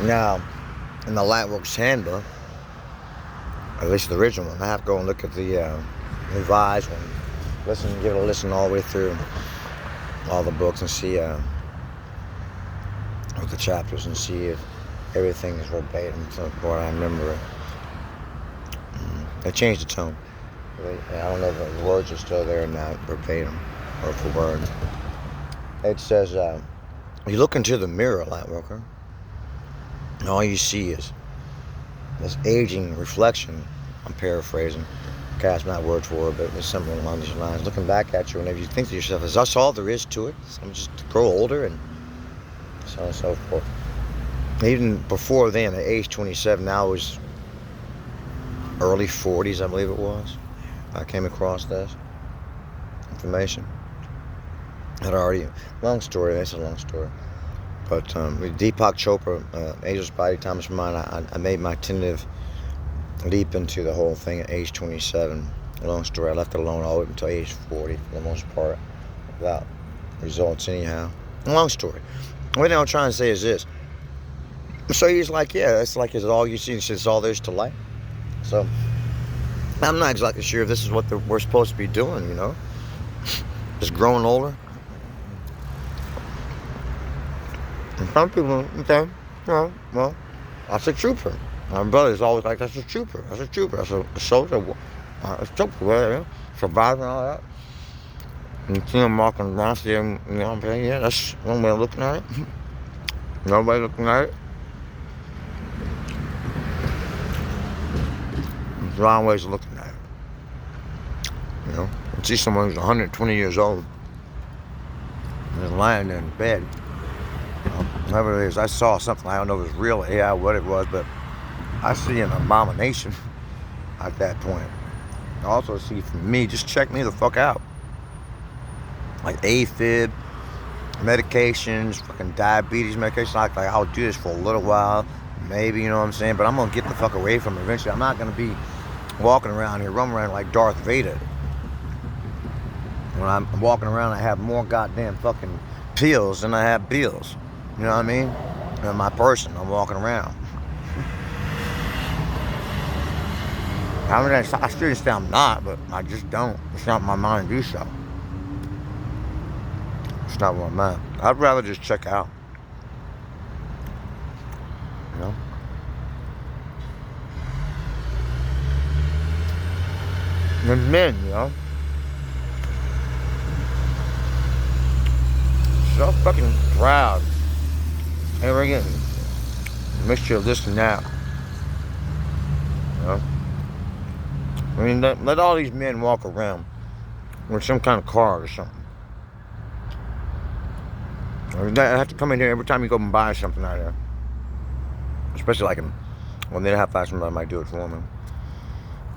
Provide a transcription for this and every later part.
Now, in the Lightworks Handbook, at least the original one, I have to go and look at the revised one. Give it a listen all the way through all the books and see with the chapters and see if everything is verbatim to what I remember it. They changed the tone. I don't know if the words are still there or not, verbatim, word for word. It says, you look into the mirror, Lightworker, and all you see is this aging reflection. I'm paraphrasing. That's not word for word, but there's something along these lines. Looking back at you, whenever you think to yourself, is that all there is to it? I'm just to grow older and so on and so forth. Even before then, at age 27, now I was early 40s, I believe it was. I came across this information. Had already, long story, that's a long story. But with Deepak Chopra, Angel's Body, Thomas Mind, I made my tentative leap into the whole thing at age 27. Long story, I left it alone all the way until age 40 for the most part, without results anyhow. Long story. What I'm trying to say is this. So he's like, yeah, it's like, is it all you see? It's all there's to life. So I'm not exactly sure if this is what we're supposed to be doing, you know? Just growing older. And some people, okay, well, that's a trooper. My brother's always like, that's a trooper. That's a trooper. That's a soldier. That's a trooper. Well, surviving all that. And you see him walking around, see him, you know what I'm saying? Yeah, that's one way of looking at it. Nobody looking at it. There's wrong ways of looking at it. You know, you see someone who's 120 years old and is lying there in bed. Whatever it is, I saw something. I don't know if it was real AI, what it was, but I see an abomination at that point. I also see, for me, just check me the fuck out. Like AFib, medications, fucking diabetes medications. Like I'll do this for a little while, maybe, you know what I'm saying? But I'm gonna get the fuck away from it eventually. I'm not gonna be walking around here, running around like Darth Vader. When I'm walking around, I have more goddamn fucking pills than I have bills. You know what I mean? And my person, I'm walking around. I mean, I still say I'm not, but I just don't. It's not my mind to do so. It's not my mind. I'd rather just check out. You know? And men, you know? So fucking proud. Hey, we're getting a mixture of this and that. You know? I mean, let all these men walk around with some kind of car or something. I mean, I have to come in here every time you go and buy something out of there. Especially like when they have somebody might do it for me.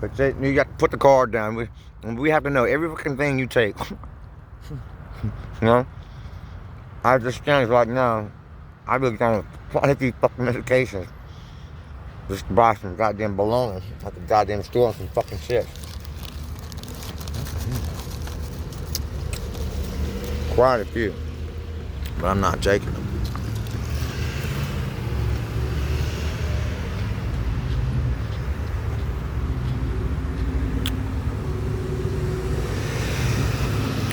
But you got to put the card down. We have to know every fucking thing you take. You know? I understand right now. I really got quite a few fucking medications. Just to buy some goddamn baloney at the goddamn store and some fucking shit. Quite a few. But I'm not taking them.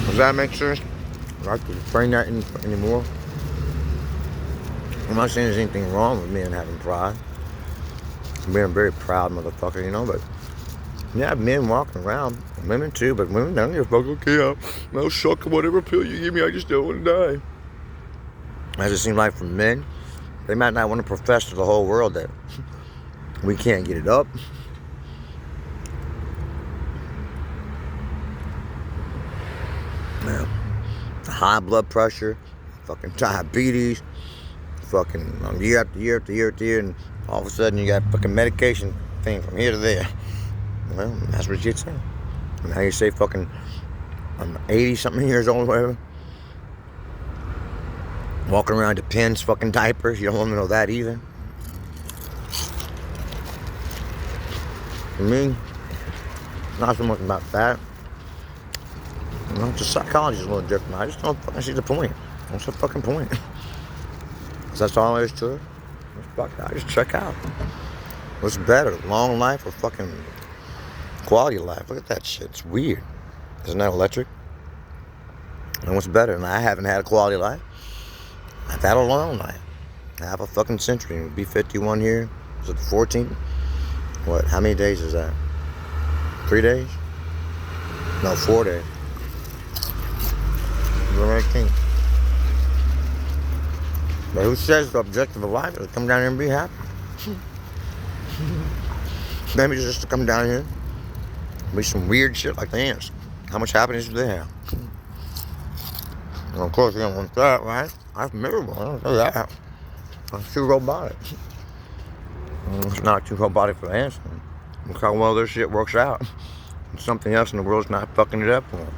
Does that make sense? I can explain that anymore. I'm not saying there's anything wrong with men having pride. I'm being a very proud motherfucker, you know, but you have men walking around, women too, but women don't give a fuck. Okay, I'll suck whatever pill you give me, I just don't want to die. As it seems like for men, they might not want to profess to the whole world that we can't get it up. Yeah. High blood pressure, fucking diabetes, fucking year after year after year after year, and all of a sudden you got fucking medication thing from here to there. Well, that's what you'd say. And how you say fucking I'm 80 something years old or whatever. Walking around Depends fucking diapers. You don't want to know that either. For me, not so much about that. You know, the psychology is a little different. I just don't fucking see the point. What's the fucking point? Because that's all there is to it. Fuck that. Just check out. What's better, long life or fucking quality of life? Look at that shit. It's weird. Isn't that electric? And what's better? And I haven't had a quality of life. I've had a long life. Half a fucking century. It'll be 51 here. Is it the 14th? What? How many days is that? 3 days? No, 4 days. November 18th. But who says the objective of life is to come down here and be happy? Maybe it's just to come down here and be some weird shit like the ants. How much happiness do they have? And of course, you don't want that, right? That's miserable. I don't know that. It's too robotic. It's not too robotic for the ants. Look how well their shit works out. Something else in the world's not fucking it up for them.